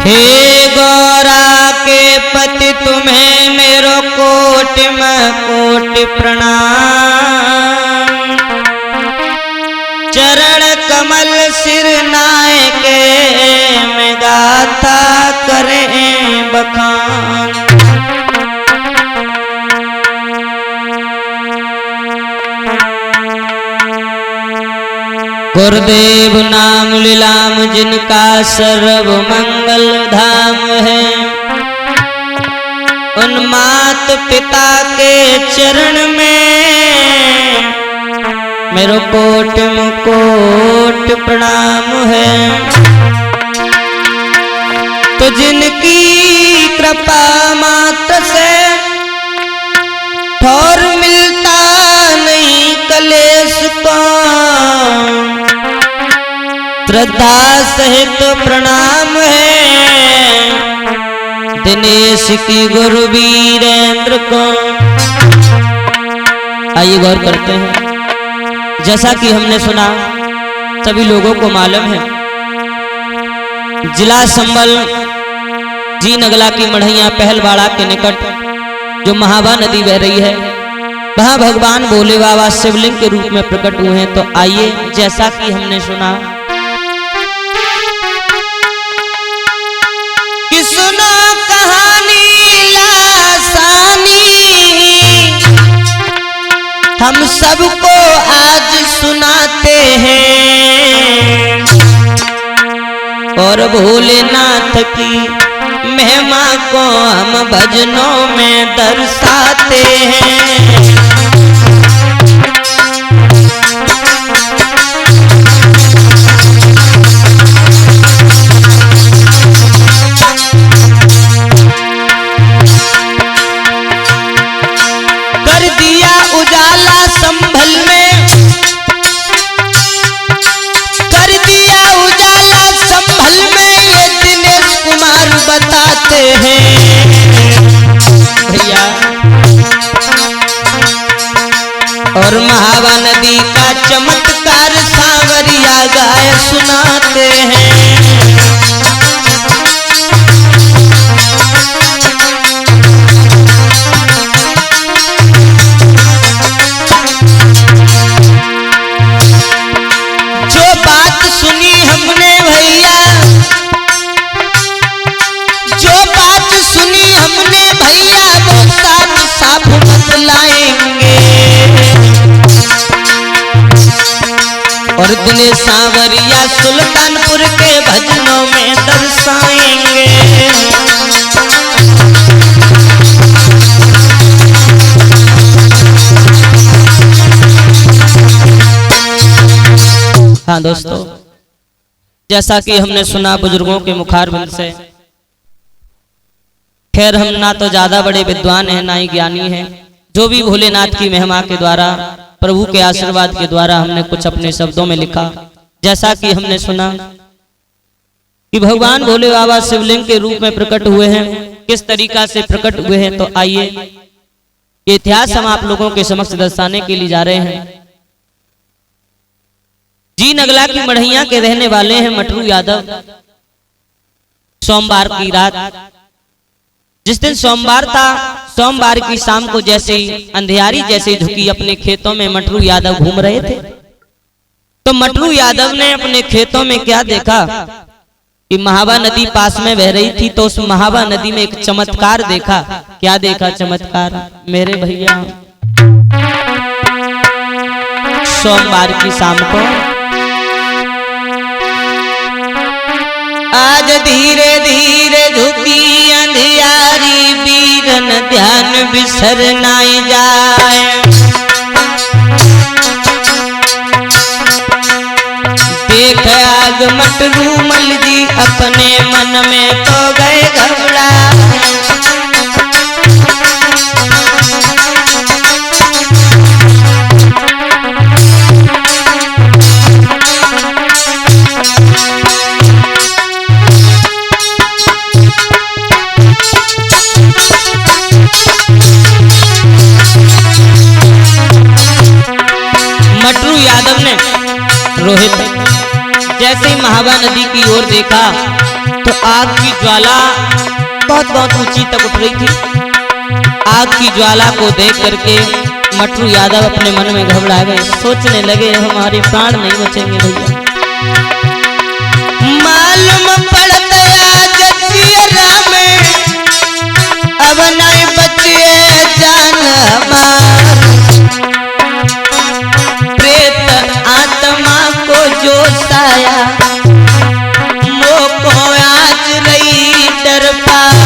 हे गौरा के पति तुम्हें मेरो कोटि में कोटि प्रणाम। चरण कमल सिर नाय के में गाथा करें बखान। गुरुदेव नाम लीलाम जिनका सर्व मंगल धाम है, उन मात पिता के चरण में मेरो कोटि मुकोट प्रणाम है। तो जिनकी कृपा मात्र से ठौर मिलता नहीं कलेश को, श्रद्धा सहित प्रणाम है दिनेश की गुरु वीरेंद्र को। आइए गौर करते हैं। जैसा कि हमने सुना, सभी लोगों को मालूम है, जिला संबल जी नगला की मढ़ैया पहलवाड़ा के निकट जो महावा नदी बह रही है, वहां भगवान भोले बाबा शिवलिंग के रूप में प्रकट हुए हैं। तो आइए, जैसा कि हमने सुना कि सुनो कहानी लासानी, हम सबको आज सुनाते हैं और भोलेनाथ की महिमा को हम भजनों में दर्शाते हैं। कर दिया उजाला संभल में, कर दिया उजाला संभल में, ये दिनेश कुमार बताते हैं भैया। और महावा नदी का चमत्कार सांवरिया गाय सुनाते हैं। जो बात सुनी हमने भैया, जो बात सुनी हमने भैया, वो साफ साफ बतलाएंगे और दिनेश सांवरिया सुल्तानपुर के भजनों में दर्शाएंगे। हाँ दोस्तों, जैसा कि हमने सुना बुजुर्गों के मुखारबिंद से, खैर हम ना तो ज्यादा बड़े विद्वान हैं ना ही ज्ञानी हैं, जो भी भोलेनाथ की महिमा के द्वारा, प्रभु के आशीर्वाद के द्वारा हमने कुछ अपने शब्दों में लिखा। जैसा कि हमने सुना कि भगवान भोले बाबा शिवलिंग के रूप में प्रकट हुए हैं, किस तरीका से प्रकट हुए हैं। तो आइए, ये इतिहास हम आप लोगों के समक्ष दर्शाने के लिए जा रहे हैं। जी नगला की मढ़ैया के रहने वाले हैं मटरू यादव। सोमवार की रात, जिस दिन सोमवार था, सोमवार की शाम को जैसे ही अंधियारी जैसे झुकी, अपने खेतों में मटरू यादव घूम रहे थे। तो मटरू यादव ने अपने खेतों में क्या देखा कि महावा नदी पास में बह रही थी। तो उस महावा नदी में एक चमत्कार देखा। क्या देखा चमत्कार मेरे भैया? सोमवार की शाम को आज धीरे धीरे झुकी अंधियारी, बीरन ध्यान बिसर नाई जाए। देख आग मटरू मल जी अपने मन में तो गए घबरा। मटरू यादव ने रोहित जैसे ही महावा नदी की ओर देखा तो आग की ज्वाला बहुत बहुत ऊंची तक उठ रही थी। आग की ज्वाला को देख करके मटरू यादव अपने मन में घबरा गए, सोचने लगे हमारे प्राण नहीं बचेंगे भैया। मालूम पड़ गया जतिया में अब नहीं बचिए जान हमार, प्रेत आत्मा को जो साया मोको आज रही डर पार।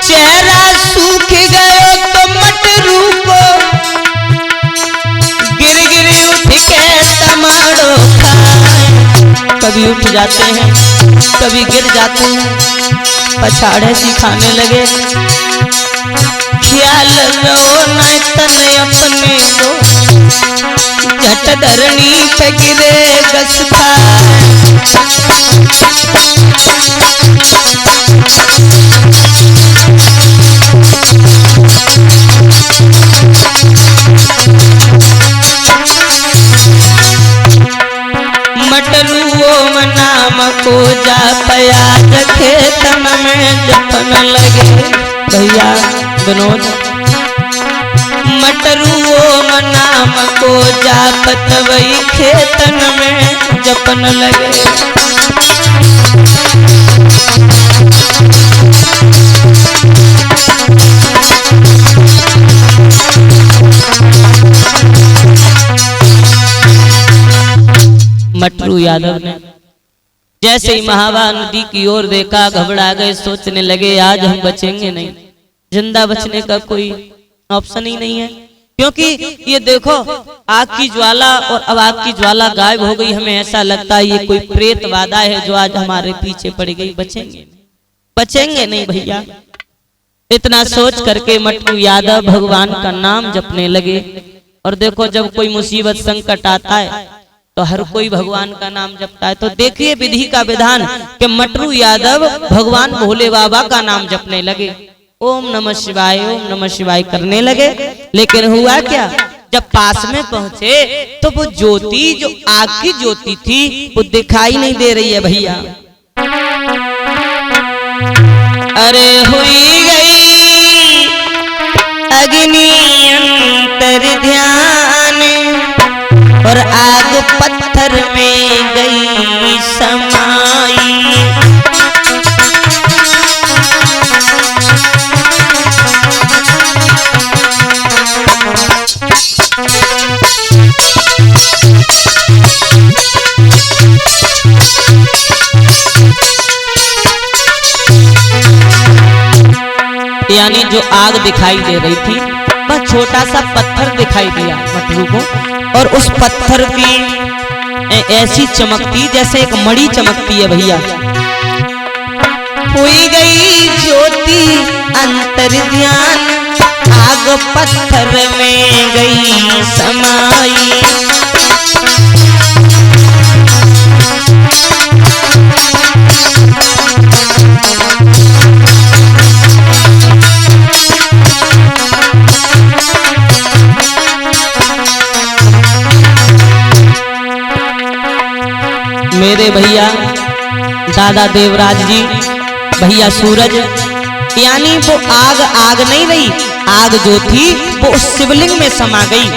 चेहरा सूख गयो तो मटरू को गिर गिर उठ के तमाड़ो खाए। कभी उठ जाते हैं कभी गिर जाते हैं, पछाड़े सिखाने लगे। ख्याल रहो न तन अपने को, झट धरनी पे गिरे गस मटरुओ नाम को जा प्याज खेतन में जपन लगे। भैया विनोद, मटरुओ नाम को जापत वही खेतन में जपन लगे। मटरू यादव ने जैसे ही महावा नदी की ओर देखा घबरा गए, सोचने लगे आज हम बचेंगे नहीं, जिंदा बचने का कोई ऑप्शन ही नहीं है। क्योंकि ये देखो आग की ज्वाला और अब आग की ज्वाला गायब हो गई, हमें ऐसा लगता है ये कोई प्रेत वादा है जो आज हमारे पीछे पड़ गई, बचेंगे नहीं भैया। इतना सोच करके मटरू यादव भगवान का नाम जपने लगे। और देखो जब कोई मुसीबत संकट आता है तो हर कोई भगवान का नाम जपता है। तो देखिए विधि का विधान कि मटरू यादव भगवान भोले बाबा का नाम जपने लगे, ओम नमः शिवाय करने लगे। लेकिन हुआ क्या, जब पास में पहुंचे तो वो ज्योति जो आग की ज्योति थी वो दिखाई नहीं दे रही है भैया। अरे हुई गई अग्नि अंतर ध्यान और आग पत्थर में गई समाई। यानी जो आग दिखाई दे रही थी वह छोटा सा पत्थर दिखाई दिया मटरू को, और उस पत्थर की ऐसी चमकती जैसे एक मणि चमकती है भैया। हुई गई ज्योति अंतर ध्यान आग पत्थर में गई समाई। मेरे भैया दादा देवराज जी, भैया सूरज, यानी वो आग नहीं रही, आग जो थी वो उस शिवलिंग में समा गई।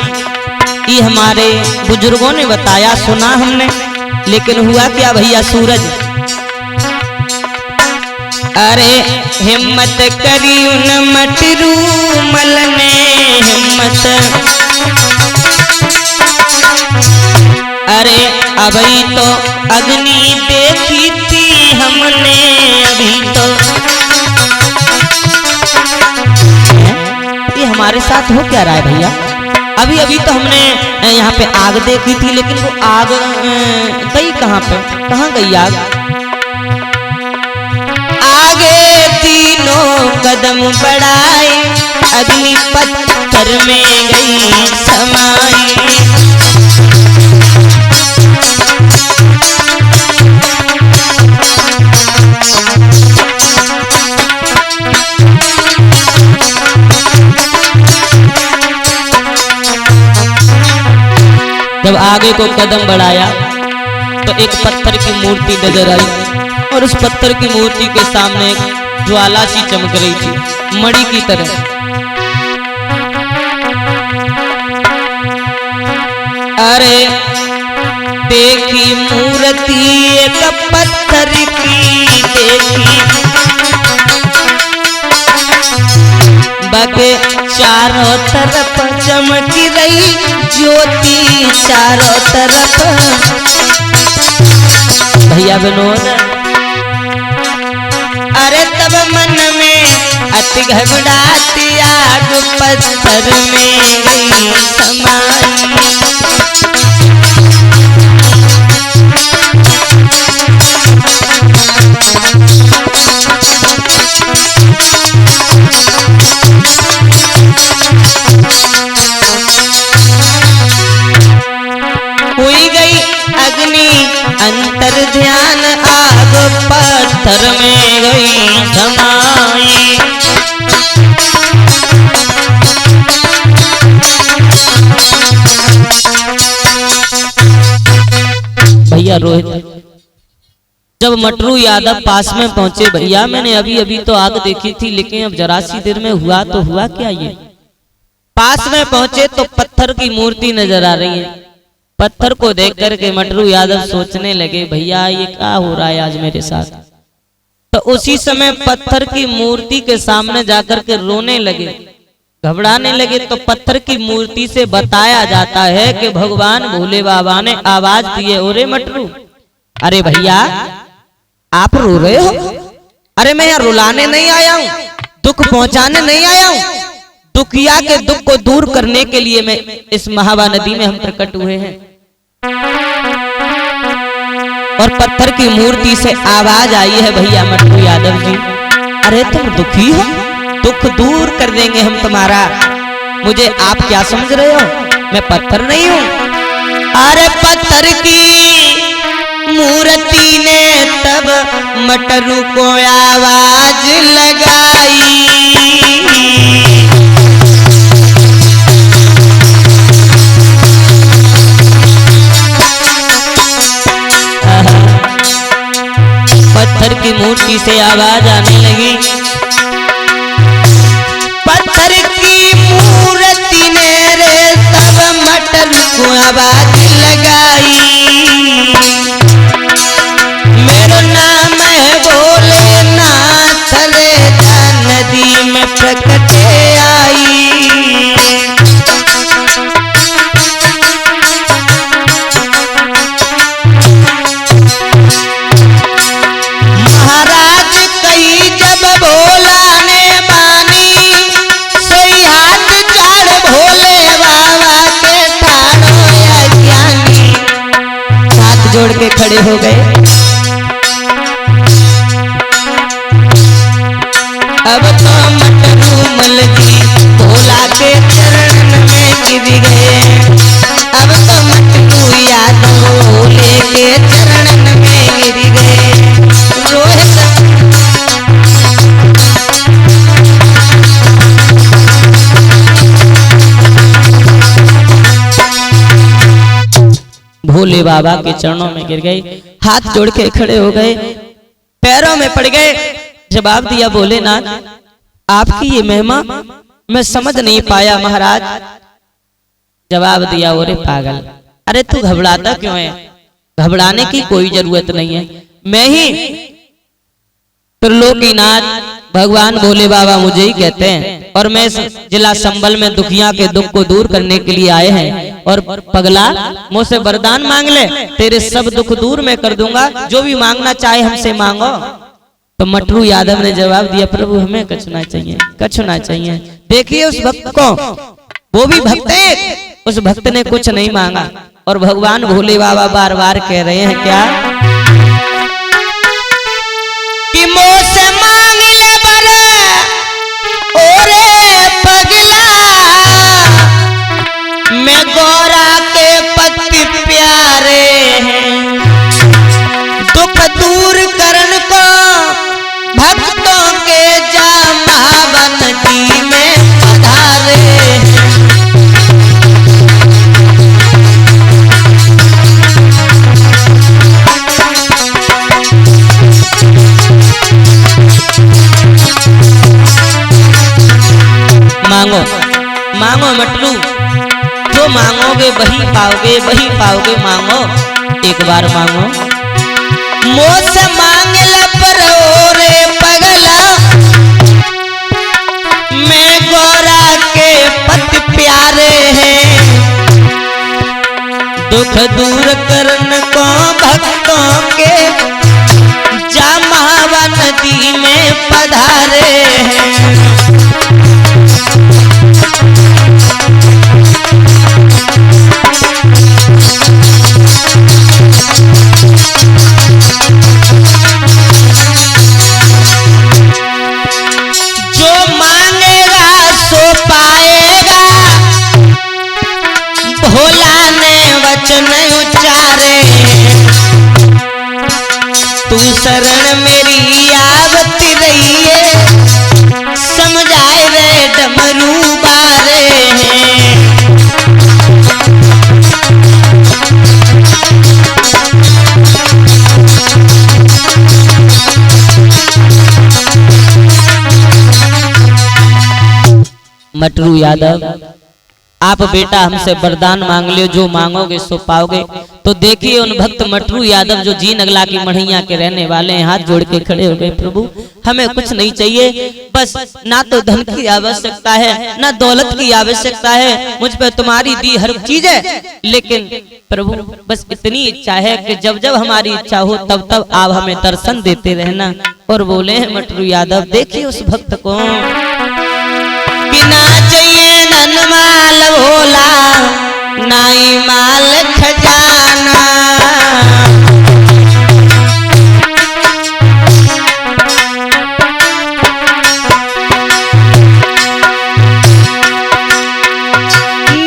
ये हमारे बुजुर्गों ने बताया, सुना हमने। लेकिन हुआ क्या भैया सूरज, अरे हिम्मत करी उन मटरू मल ने हिम्मत, अरे अभी तो अग्नि देखी थी हमने, अभी तो ये हमारे साथ हो क्या रहा है भैया। अभी तो हमने यहाँ पे आग देखी थी, लेकिन वो आग गई कहाँ पे, कहाँ गई आग। आगे तीनों कदम बढ़ाए अग्नि पत्थर में गई समाई। जब आगे को कदम बढ़ाया तो एक पत्थर की मूर्ति नजर आई और उस पत्थर की मूर्ति के सामने एक ज्वाला सी चमक रही थी, मणि की तरह। अरे देखी मूर्ति एक पत्थर की, देखी बाके चारों तरफ चमक रही ज्योति चारों तरफ। भैया विनोद, अरे तब मन में अति घबराती आग पत्थर में गई समाई। हुई गई अग्नि अंतर ध्यान आग पत्थर में गई समाई। भैया रोहित, जब मटरू यादव पास में पहुंचे, भैया मैंने अभी अभी तो आग देखी थी, लेकिन अब जरा सी देर में हुआ तो हुआ क्या। ये पास में पहुंचे तो पत्थर की मूर्ति नजर आ रही है। पत्थर को देख करके मटरू यादव सोचने लगे, भैया ये क्या हो रहा है आज मेरे साथ। तो उसी समय पत्थर की मूर्ति के सामने जाकर के रोने लगे, घबराने लगे। तो पत्थर की मूर्ति से बताया जाता है कि भगवान भोले बाबा ने आवाज दी है, ओरे मटरू, अरे भैया आप रो रहे हो? अरे मैं यहाँ रुलाने नहीं आया हूँ, दुख पहुंचाने नहीं आया हूँ, दुखिया के दुख को दूर करने के लिए मैं इस महावा नदी में हम प्रकट हुए हैं। और पत्थर की मूर्ति से आवाज आई है, भैया मटरू यादव जी, अरे तुम दुखी हो, दुख दूर कर देंगे हम तुम्हारा। मुझे आप क्या समझ रहे हो, मैं पत्थर नहीं हूं। अरे पत्थर की मूर्ति ने तब मटरू को आवाज लगाई। पत्थर की मूर्ति से आवाज आने लगी, पत्थर की मूर्ति ने रे तब मटरू को आवाज लगाई। मेरा नाम है भोलेनाथ रे, नदी में प्रकट आई। महाराज कही जब भोला ने बानी, सोई हाथ जोड़ भोले बाबा के ठाड़ो अज्ञानी। हाथ जोड़ के खड़े हो गए। अब तो मटरू मल जी भोला के चरण में गिर गए। अब तो मटरू यादव भोले के चरण में गिर गए। भोले बाबा के चरणों में गिर गए, हाथ जोड़ के खड़े हो गए, पैरों में पड़ गए। जवाब दिया, भोलेनाथ आपकी ये महिमा मैं समझ नहीं पाया महाराज। जवाब दिया, ओरे पागल, अरे तू घबराता क्यों है? घबराने की कोई जरूरत नहीं है, मैं ही त्रिलोकीनाथ भगवान भोले बाबा मुझे ही कहते हैं। और मैं जिला संबल में दुखिया के दुख को दूर करने के लिए आए हैं। और पगला मुझसे वरदान मांग ले, तेरे सब दुख दूर मैं कर दूंगा, जो भी मांगना चाहे हमसे मांगो। तो मटरू यादव ने जवाब दिया, प्रभु हमें कछना चाहिए, कछना चाहिए। देखिए उस भक्त को, वो भी भक्त है, उस भक्त ने कुछ नहीं मांगा। और भगवान भोले बाबा बार बार कह रहे हैं क्या कि मोसे मांग ले बरे, ओरे पगला मैं गौरा के पति प्यारे हैं। दुख दूर करन को भक्तों के जा महावनती में पधारे। मांगो मटलू, जो मांगोगे वही पाओगे, वही पाओगे, मांगो एक बार मांगो। मोस मांगला पर रे पगला, मैं गौरा के पति प्यारे हैं, दुख दूर करने को भक्तों के जामावा नदी में पधारे हैं। वचन उच्चारे तू शरण मेरी आवती रही है, समझाए रे डमरू बारे हैं। मटरू यादव, आप बेटा हमसे वरदान मांग लियो, जो मांगोगे सो पाओगे। तो देखिए उन भक्त मटरू यादव जो जी नगला की मढ़ैया के रहने वाले हैं, हाथ जोड़ के खड़े हो गए, प्रभु हमें कुछ नहीं चाहिए, बस ना तो धन की आवश्यकता है ना दौलत की आवश्यकता है, मुझ पे तुम्हारी दी हर चीज है, लेकिन प्रभु बस इतनी इच्छा है कि जब जब हमारी इच्छा हो तब तब आप हमें दर्शन देते रहना। और बोले हैं मटरू यादव, देखिए उस भक्त को ना चाहिए धन माल भोला, नाई माल खजाना,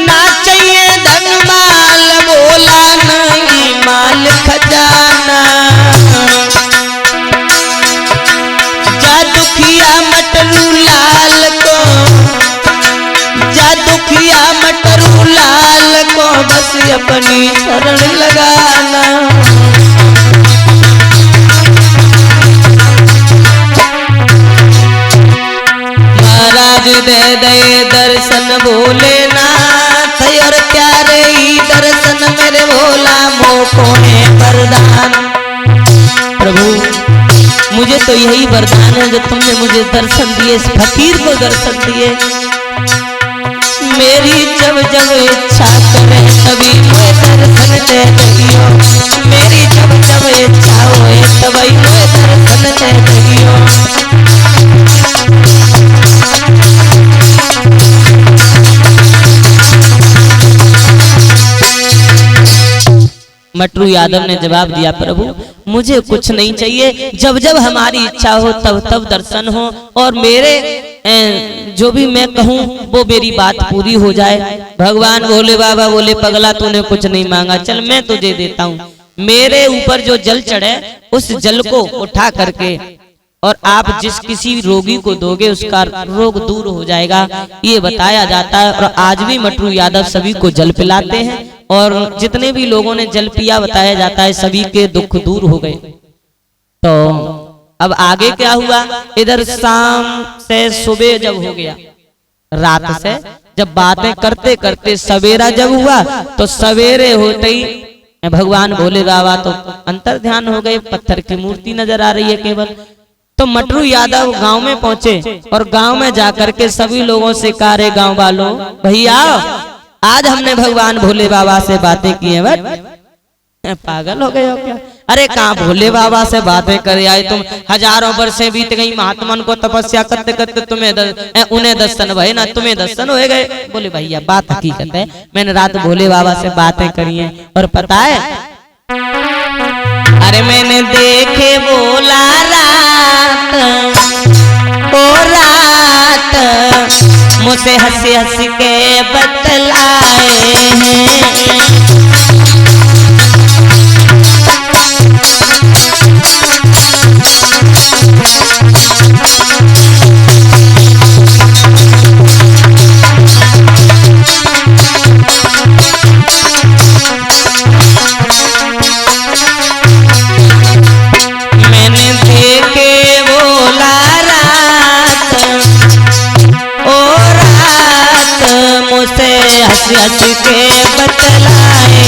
ना चाहिए धन माल भोला, नाई माल खजाना, जा दुखिया मटरू लाल को, जा दुखिया मटरू लाल को बस अपनी शरण लगाना। महाराज दे दे दर्शन भोलेनाथ, और प्यारे ही दर्शन मेरे भोला मोको है वरदान। प्रभु मुझे तो यही वरदान है जो तुमने मुझे दर्शन दिए, इस फकीर को दर्शन दिए। मेरी जब जब इच्छा करे तभी मैं दर्शन दे दियो, मेरी जब जब इच्छा होए तभी मैं दर्शन दे दियो। मटरू यादव ने जवाब दिया, प्रभु मुझे कुछ नहीं चाहिए, जब जब हमारी इच्छा हो तब तब दर्शन हो, और मेरे जो भी मैं कहूँ वो मेरी बात पूरी हो जाए। भगवान भोले बाबा बोले, पगला तूने कुछ नहीं मांगा, चल मैं तुझे देता हूँ। मेरे ऊपर जो जल चढ़े उस जल को उठा करके और आप जिस किसी रोगी को दोगे उसका रोग दूर हो जाएगा, ये बताया जाता है। और आज भी मटरू यादव सभी को जल पिलाते हैं, और जितने भी लोगों ने जल पिया बताया जाता है सभी के दुख दूर हो गए। तो अब आगे क्या हुआ, इधर शाम से सुबह जब हो गया, रात से जब बातें करते करते सवेरा जब हुआ, तो सवेरे होते ही भगवान भोले बाबा तो अंतर ध्यान हो गए, पत्थर की मूर्ति नजर आ रही है केवल। तो मटरू यादव गांव में पहुंचे और गांव में जाकर के सभी लोगों से कहा, रे गांव वालों, भैया आज हमने भगवान भोले बाबा से बातें की हैं। बट पागल हो गए हो क्या? अरे कहाँ भोले बाबा से बातें करे आए तुम, हजारों वर्षें बीत गई, महात्मन को तपस्या करते करते तुम्हें उन्हें दर्शन भय ना तुम्हें दर्शन हो गए। बोले भैया बात हकीकत है, मैंने रात भोले बाबा से बातें करी हैं, और पता है अरे मैंने देखे बोला रात ओ रात, मुझसे हंसी हंसी के बतलाए हैं। हंस हंस के बतलाए।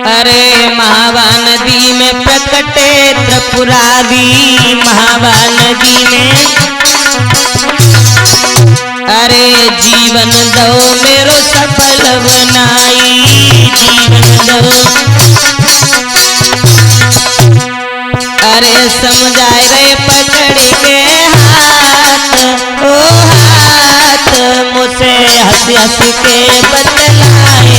अरे महावा नदी में प्रकटे त्रिपुरारी, महावा नदी में अरे जीवन दो मेरो सफल बनाई, जीवन दो अरे समझाए गए पकड़ के हाथ, ओ हाथ मुझसे हंस हंस के बतलाए।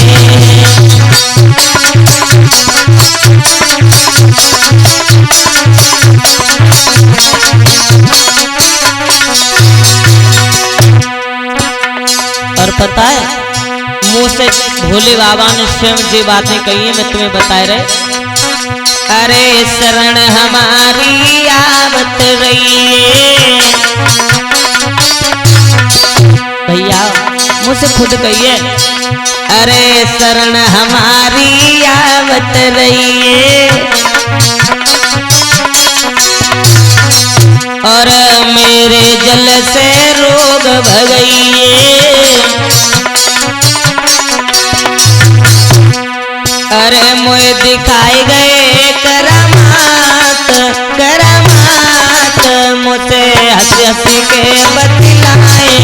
और पता है मुंह से भोले बाबा ने स्वयं जी बातें कही है, मैं तुम्हें बताए रहे। अरे शरण हमारी आवत रही भैया, मुंह से खुद कहिए। अरे शरण हमारी आवत रही और मेरे जल से रोग भगइए। अरे मोए दिखाए गए करामात, करामात मुझसे हंस हंस के बतलाए।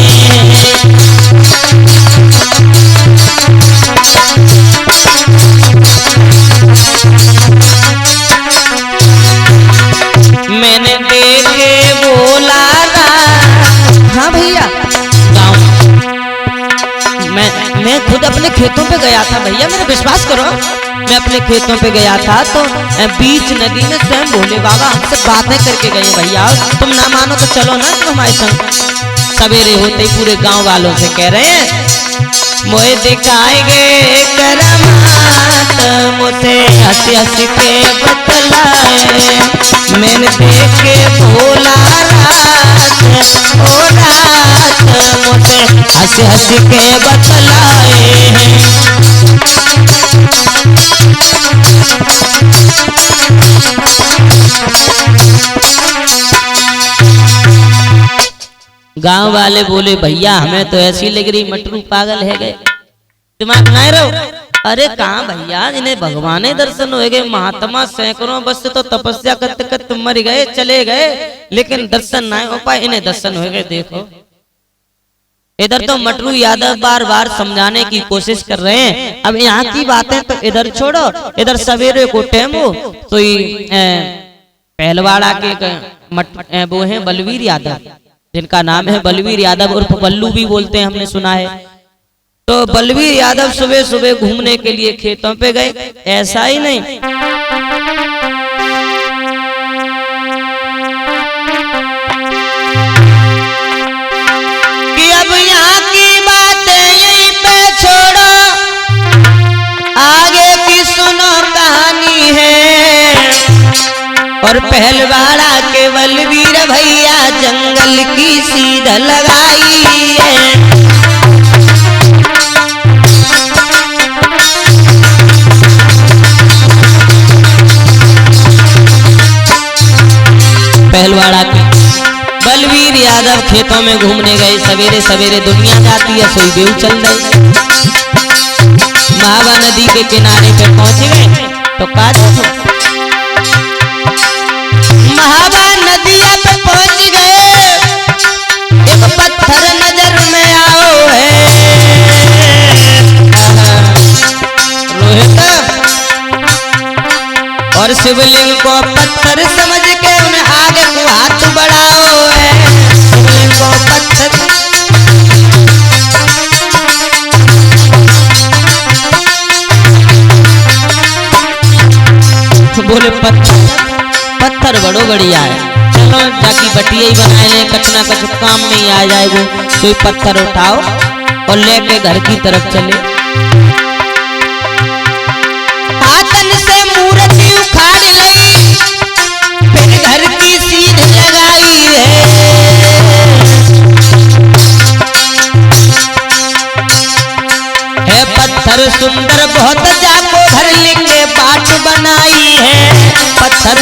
मैंने देखे बोला ना, हाँ भैया गाँव मैं खुद अपने खेतों पे गया था भैया, मेरा विश्वास करो। मैं अपने खेतों पे गया था तो बीच नदी में स्वयं भोले बाबा हमसे बातें करके गए भैया। तुम ना मानो तो चलो ना तुम हमारे संग। सवेरे होते ही पूरे गांव वालों से कह रहे हैं मोए दिखाएंगे करामात, मुझे हंस हंस के बतलाए। मैंने देखे भोला रात, ओ रात मुझे हंस हंस के बतलाए। गांव वाले बोले भैया हमें तो ऐसी लग रही मटरू पागल है गए, दिमाग नहीं रहो। अरे कहाँ भैया, इन्हें भगवान दर्शन हो गए। महात्मा सैकड़ों वर्ष तो तपस्या करते करते मर गए, चले गए, लेकिन दर्शन नहीं हो पाए, इन्हें दर्शन हो गए। देखो इधर तो मटरू यादव बार बार समझाने की कोशिश कर रहे हैं। अब यहाँ की बातें तो इधर छोड़ो, इधर सवेरे को टाइम हो तो पहलवाड़ा के वो हैं बलवीर यादव, जिनका नाम है बलवीर यादव उर्फ बल्लू भी बोलते हैं, हमने सुना है। तो बलवीर यादव सुबह सुबह घूमने के लिए खेतों पे गए। ऐसा ही नहीं, कि अब यहाँ की बातें यहीं पे छोड़ो, आगे की सुनो कहानी है। और पहलवाड़ा के बलवीर भैया जंगल की सीध लगाई है। पहलवाड़ा के बलवीर यादव खेतों में घूमने गए। सवेरे सवेरे दुनिया जाती है, सोई बेऊ चल रही। महावा नदी के किनारे पे पहुंच गए तो काज महावा नदिया पे पहुंच गए। एक पत्थर नजर में आओ है रोहित, और शिवलिंग को पत्थर समझ के उन्हें आगे को हाथ बढ़ाओ है। शिवलिंग को पत्थर बोले पत्थर बड़ो बढ़िया है, चलो जाकी बटिया ही बनाए ले, कच ना कच काम में ही आ जाए। वो कोई पत्थर उठाओ और लेके घर की तरफ चले। हाथन से मूर्ति उखाड़ ली, फिर घर की सीध लगाई है। पत्थर सुंदर बहुत, जाको भर लेंगे बाट बना पत्थर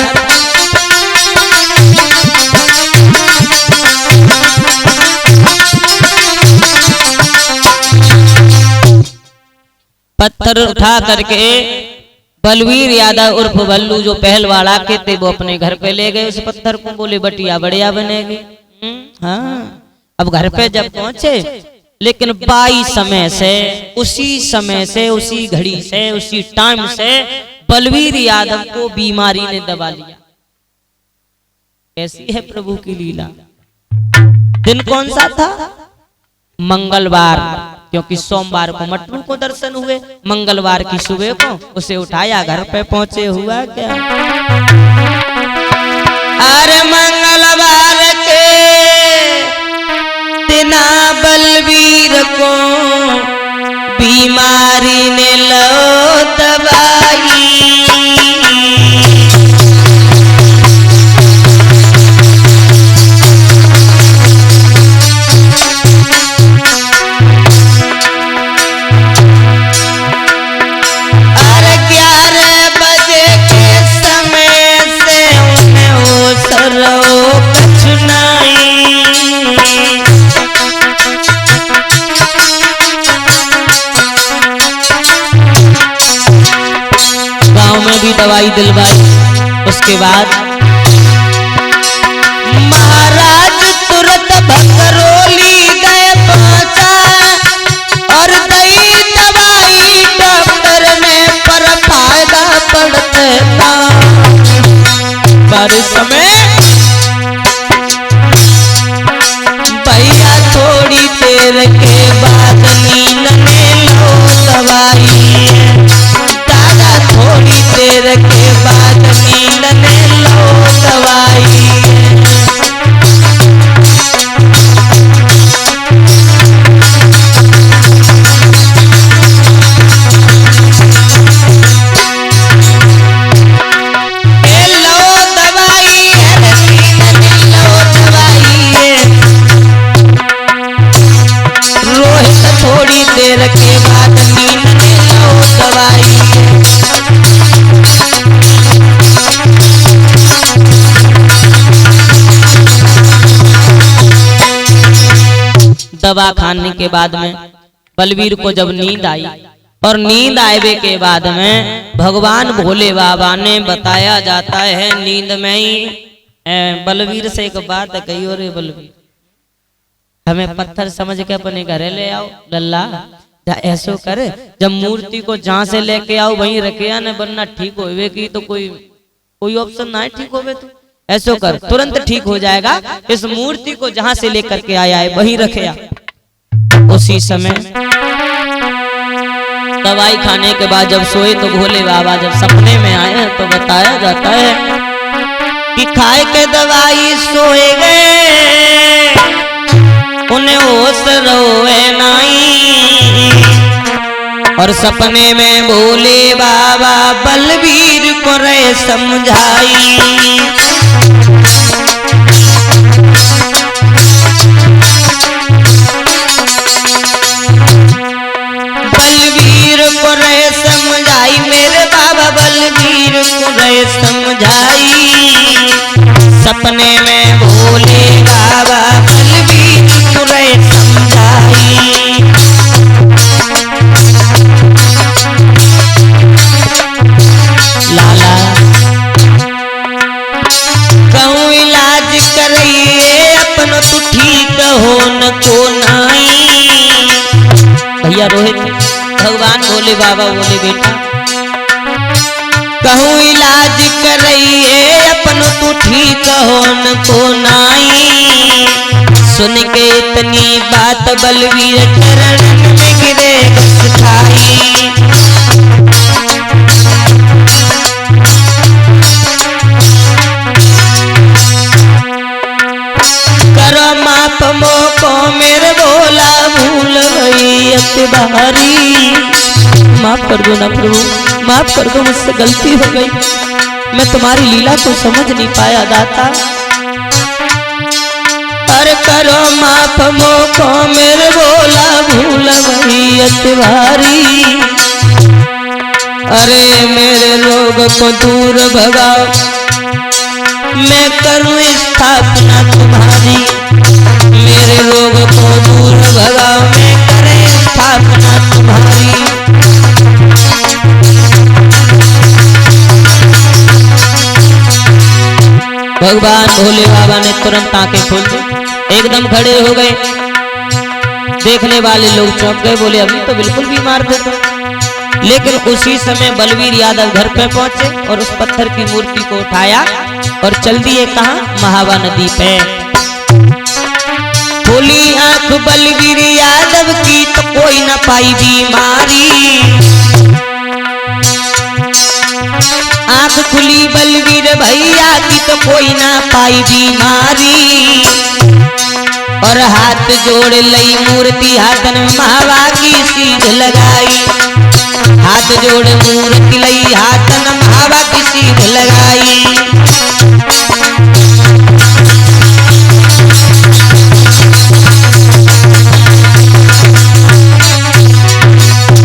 पत्थर उठा करके बलवीर यादव उर्फ बल्लू जो पहलवाड़ा के थे वो अपने घर पे ले गए उस पत्थर को। बोले बटिया बढ़िया बनेगी। हाँ, अब घर पे जब पहुंचे लेकिन बाई समय से उसी घड़ी से उसी टाइम से बलवीर यादव को बीमारी ने दबा लिया। कैसी है प्रभु की लीला। दिन कौन सा था? मंगलवार, क्योंकि सोमवार को मटरू को दर्शन हुए, मंगलवार की सुबह को उसे उठाया, घर पे पहुंचे। हुआ क्या? अरे मंगलवार के दिना बलवीर को बीमारी ने लो दबाई। दवाई दिलवाई। उसके बाद महाराज तुरंत भकरोली गए पहुंचा और दई दवाई डॉक्टर में पर फायदा पड़ता था। पर समय भैया थोड़ी देर के बाद नींद में लो दवाई। थोड़ी देर के बाद नींद में लो दवाई। लो दवाई रोहित थोड़ी देर के बाद नींद में लो दवाई। दवा खाने के बाद में बलवीर को जब नींद आई और नींद आए के बाद में भगवान भोले बाबा ने बताया जाता है नींद में ही बलवीर से एक बात कही। और बलवीर हमें पत्थर समझ के अपने घरे ले आओ लल्ला। ऐसो करे जब मूर्ति को जहाँ से लेके आओ वहीं रखे आ, न वरना ठीक होवे की तो कोई ऑप्शन ना है ठीक होवे तो ऐसो कर तुरंत ठीक हो जाएगा। इस मूर्ति को जहां से लेकर के आया है वहीं रखे। उसी समय दवाई खाने के बाद जब सोए तो भोले बाबा जब सपने में आए तो बताया जाता है कि खाए के दवाई सोए गए, उन्हें होश रोए नहीं। और सपने में भोले बाबा बलवीर को रहे समझाई। बलवीर को रहे समझाई, मेरे बाबा बलवीर को रहे समझाई। सपने में भोले बाबा बलवीर को रहे समझाई। लाला कहूँ इलाज करिए अपनो तो ठीक हो न को नहीं। भैया रोहित भगवान भोले बाबा बोले बेटा कहूँ इलाज करिए अपनो तो ठीक हो न को नहीं। सुन के इतनी बात बलवीर चरण में गिरे बस खाई। करो माफ मोको मेरे भोला भूल गई अति भारी। माफ कर दो ना प्रभु, माफ कर दो, मुझसे गलती हो गई, मैं तुम्हारी लीला को समझ नहीं पाया दाता। अरे करो माफ मोको मेरे भोला भूल गई अति भारी। अरे मेरे रो रोग को दूर भगाओ, मैं करूं स्थापना तुम्हारी। मेरे रोग को दूर भगाओ, मैं करें स्थापना तुम्हारी। भगवान भोले बाबा ने तुरंत आंखें खोल दी, एकदम खड़े हो गए। देखने वाले लोग चौंक गए, बोले अभी तो बिल्कुल बीमार थे तो। लेकिन उसी समय बलवीर यादव घर पे पहुंचे और उस पत्थर की मूर्ति को उठाया और चल दिए कहां? महावा नदी पे। खोली आंख बलवीर यादव की तो कोई न पाई बीमारी। आंख खुली बलवीर भैया की तो कोई ना पाई बीमारी। और हाथ जोड़ लई मूर्ति हाथन महावा की सीध लगाई। हाथ जोड़ मूर्ति लई हाथन महावा की सीध लगाई।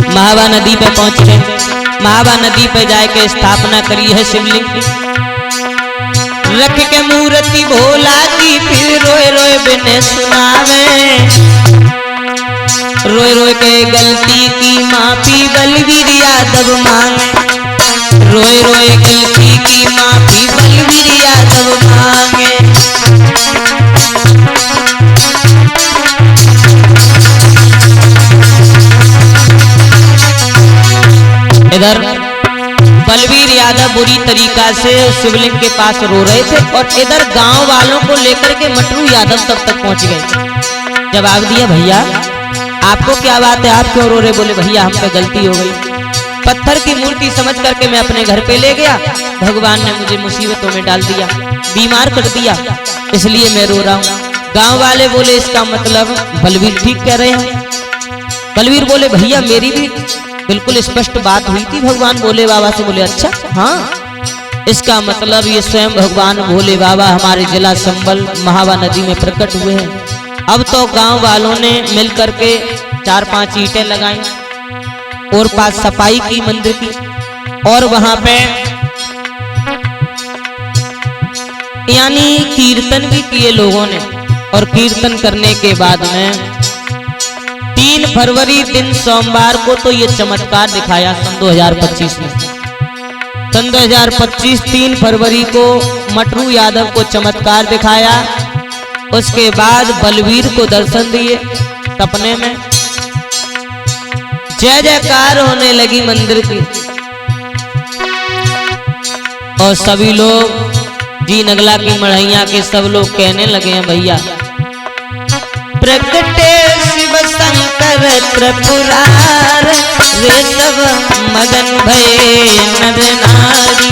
महावा नदी पे पहुंच गए। महावा नदी पे जाके स्थापना करी है शिवलिंग की। रख के मूर्ति भोला की फिर रोए रोए बिने सुनावे। रोए रोए के गलती की माफी बलवीर यादव मांगे। रोए रोए गलती की माफी बलवीर यादव मांगे। इधर बलवीर यादव बुरी तरीका से शिवलिंग के पास रो रहे थे और इधर गांव वालों को लेकर के मटरू यादव तक पहुंच गए। जवाब दिया, भैया आपको क्या बात है, आप क्यों रो रहे? बोले भैया हम पे गलती हो गई। पत्थर की मूर्ति समझ करके मैं अपने घर पे ले गया। भगवान ने मुझे मुसीबतों में डाल दिया, बीमार कर दिया, इसलिए मैं रो रहा हूँ। गाँव वाले बोले इसका मतलब बलवीर ठीक कह रहे हैं। बलवीर बोले भैया मेरी भी बिल्कुल स्पष्ट बात हुई थी भगवान भोले बाबा से। बोले अच्छा हाँ, इसका मतलब ये स्वयं भगवान भोले बाबा हमारे जिला संबल महावा नदी में प्रकट हुए हैं। अब तो गांव वालों ने मिलकर के 4-5 ईंटें लगाई और 5 सफाई की मंदिर की और वहां पे यानी कीर्तन भी किए लोगों ने। और कीर्तन करने के बाद में 3 फरवरी दिन सोमवार को तो ये चमत्कार दिखाया सन 2025 में। सन 2025 3 फरवरी को मटरू यादव को चमत्कार दिखाया। उसके बाद बलवीर को दर्शन दिए सपने में। जय जयकार होने लगी मंदिर की और सभी लोग जी नगला की मढ़ैया के सब लोग कहने लगे हैं भैया प्रगटे शिव शंकर त्रिपुरार वे सब मगन भये नर नारी।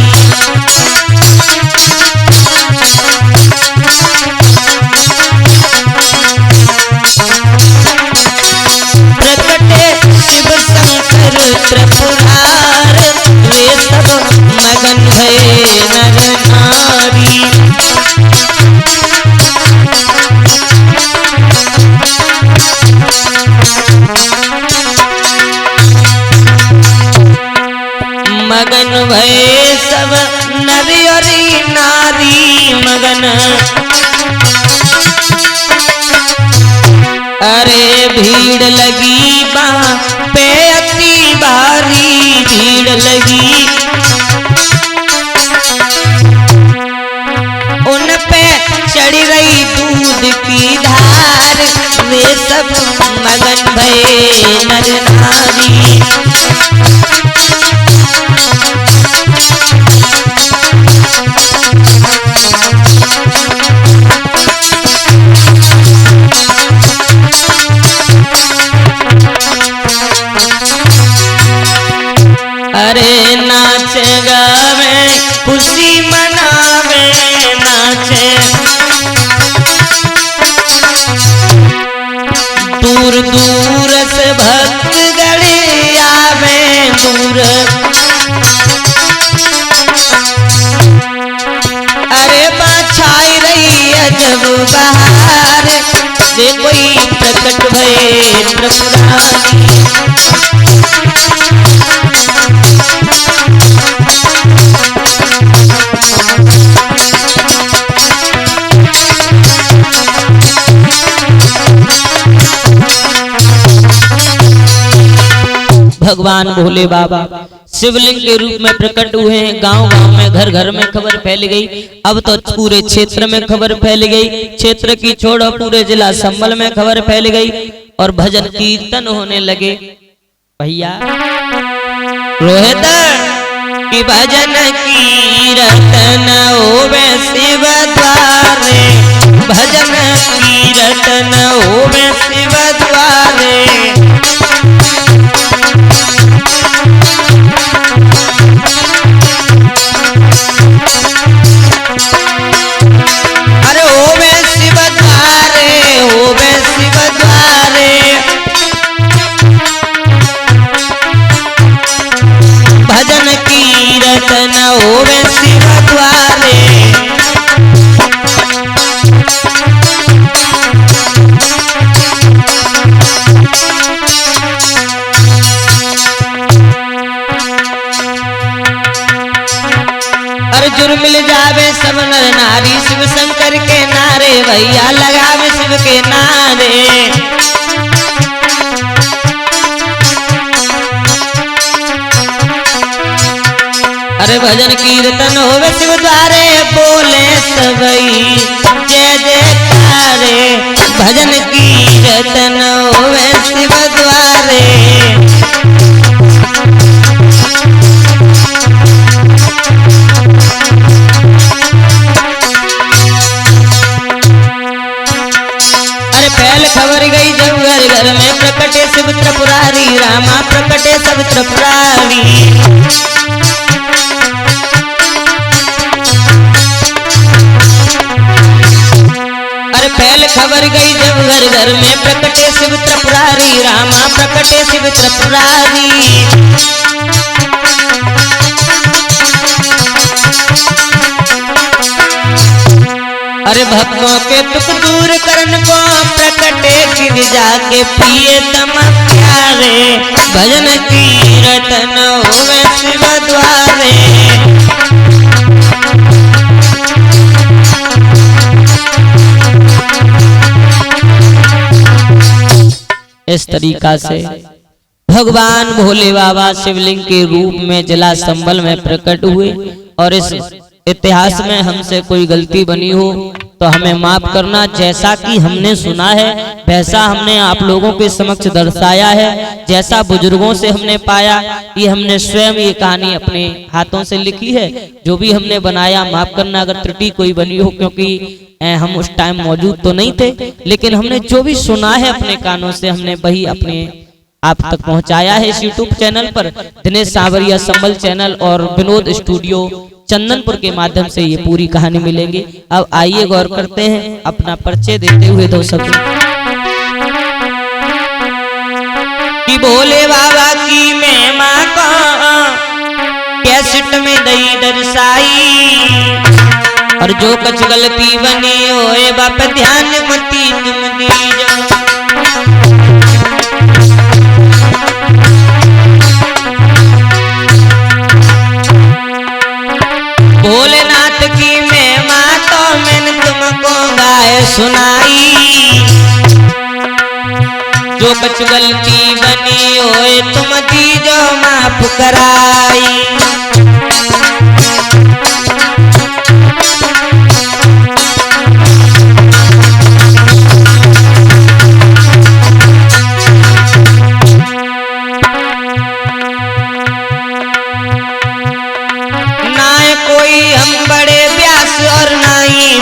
प्रगटे शिव शंकर त्रिपुरार वे सब मगन भये नर नारी। मगन भये सब नर और नारी मगन। अरे भीड़ लगी वहाँ पे अति भारी भीड़ लगी। उन पे चढ़ रही दूध की धार वे सब मगन भये नर नारी। अरे नाच गावे खुशी मनावे नाचे दूर दूर से भक्त गड़े आवे दूर। अरे छाई रही अजब बहार वे कोई प्रकट भये त्रिपुरारी। भगवान भोले बाबा शिवलिंग के रूप में प्रकट हुए हैं। गांव-गांव में, घर-घर में खबर फैल गई। अब तो पूरे क्षेत्र में खबर फैल गई, क्षेत्र की छोड़ो पूरे जिला संभल में खबर फैल गई और भजन कीर्तन होने लगे। भैया रोहित की भजन कीर्तन होवे शिव द्वारे, भजन कीर्तन होवे शिव द्वारे। अरे होवे शिव द्वारे, होवे शिव द्वारे, भजन कीर्तन होवे शिव द्वारे। अर्जुन मिल जावे सब नर नारी, शिव शंकर के नारे भैया लगावे शिव के नारे। अरे भजन कीर्तन होवे शिव द्वारे, बोले सबई जय जयकारे। भजन कीर्तन होवे शिव द्वारे। खबर गई जब घर घर में, प्रकटे शिव त्रिपुरारी, रामा प्रकटे सब त्रिपुरारी। अरे पहले खबर गई जब घर घर में, प्रकटे शिव त्रिपुरारी, रामा प्रकटे शिव त्रिपुरारी। अरे भक्तों के दुख दूर करन को, प्रकटे गिर जाके पिए तम प्यारे। भजन कीर्तन होवे शिव द्वारे। इस तरीका से भगवान भोले बाबा शिवलिंग के रूप में जिला संभल में प्रकट हुए। और इस इतिहास में हमसे कोई गलती बनी हो तो हमें माफ करना। जैसा कि हमने सुना है वैसा हमने आप लोगों के समक्ष दर्शाया है, जैसा बुजुर्गों से हमने पाया, ये हमने स्वयं ये कहानी अपने हाथों से लिखी है। जो भी हमने बनाया माफ करना अगर त्रुटि कोई बनी हो, क्योंकि हम उस टाइम मौजूद तो नहीं थे, लेकिन हमने जो भी सुना है अपने कानों से हमने वही अपने आप तक पहुंचाया है। इस यूट्यूब चैनल पर दिनेश सांवरिया संभल चैनल और विनोद स्टूडियो चंदनपुर के माध्यम से ये पूरी कहानी मिलेगी। अब आइए गौर करते हैं अपना परिचय देते हुए दो शब्द कि भोले बाबा की महिमा को कैसेट में दई दर्शाई। और जो कुछ गलती बनी होए बाप ध्यान मती तुम दीजो। भोलेनाथ की महिमा तो मैंने तुमको गाय सुनाई। जो कुछ गलती बनी होए तुम दीजो माफ कराई।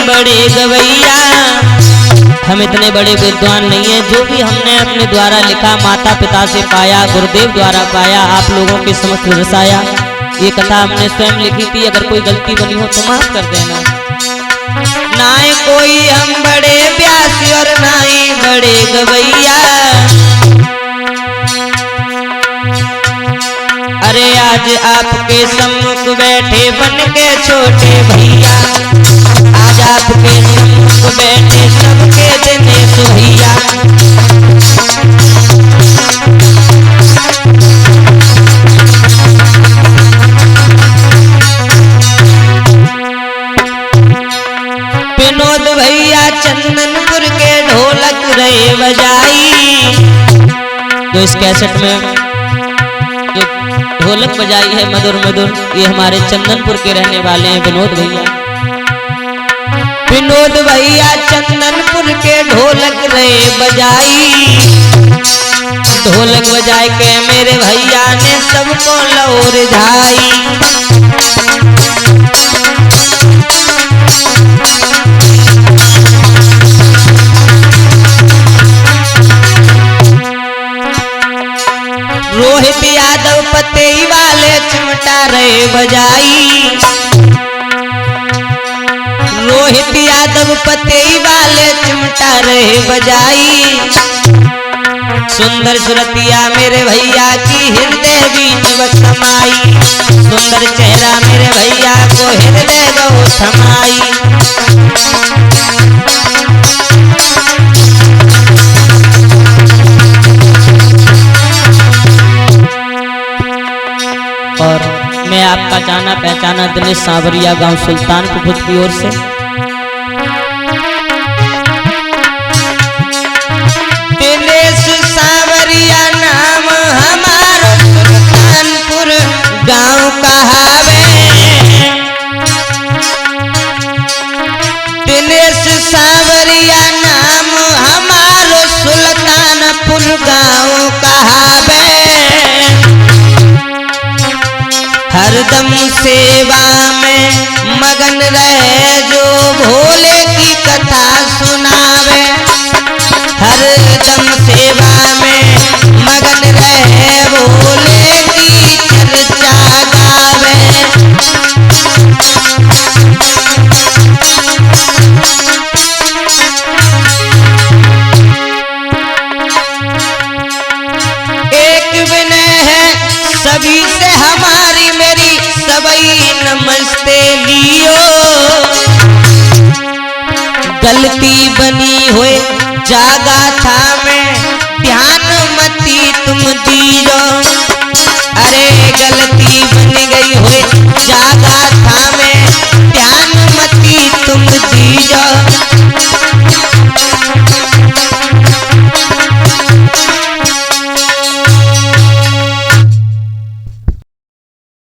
बड़े गवैया हम इतने बड़े विद्वान नहीं है। जो भी हमने अपने द्वारा लिखा, माता पिता से पाया, गुरुदेव द्वारा पाया, आप लोगों के समक्ष दर्शाया। ये कथा हमने स्वयं लिखी थी। अगर कोई गलती बनी हो तो माफ कर देना। ना कोई हम बड़े प्यासी और ना ही बड़े गवैया। अरे आज आपके सम्मुख बैठे बन के छोटे भैया। आज आपके सम्मुख बैठे सबके दिनेश भैया। विनोद भैया चंदनपुर के ढोलक रहे बजाई। तो इस कैसेट में जो ढोलक बजाई है मधुर मधुर, ये हमारे चंदनपुर के रहने वाले हैं विनोद भैया। विनोद भैया चंदनपुर के ढोलक रे बजाई, ढोलक बजाए के मेरे भैया ने सबको लौर झाई। रोहित यादव पतेई वाले चिमटा रे बजाई, रोहित यादव पतेई वाले चिमटा रे बजाई। सुंदर सुरतिया मेरे भैया की हृदय बीच समाई, सुंदर चेहरा मेरे भैया को हृदय गो समाई। और मैं आपका जाना पहचाना दिनेश सांवरिया, गांव सुल्तानपुर खुद की ओर से। दिनेश सांवरिया नाम हमारो सुल्तानपुर गांव कहावे, दिनेश सांवरिया नाम हमारो सुल्तानपुर गांव कहावे। हरदम सेवा में मगन रहे जो भोले की कथा सुनावे, हरदम सेवा में मगन रहे भोले की चर्चा गावे। एक विनय है सभी से हमारी मेरी, सबई नमस्ते लियो। गलती बनी हुए जागा था मैं ध्यान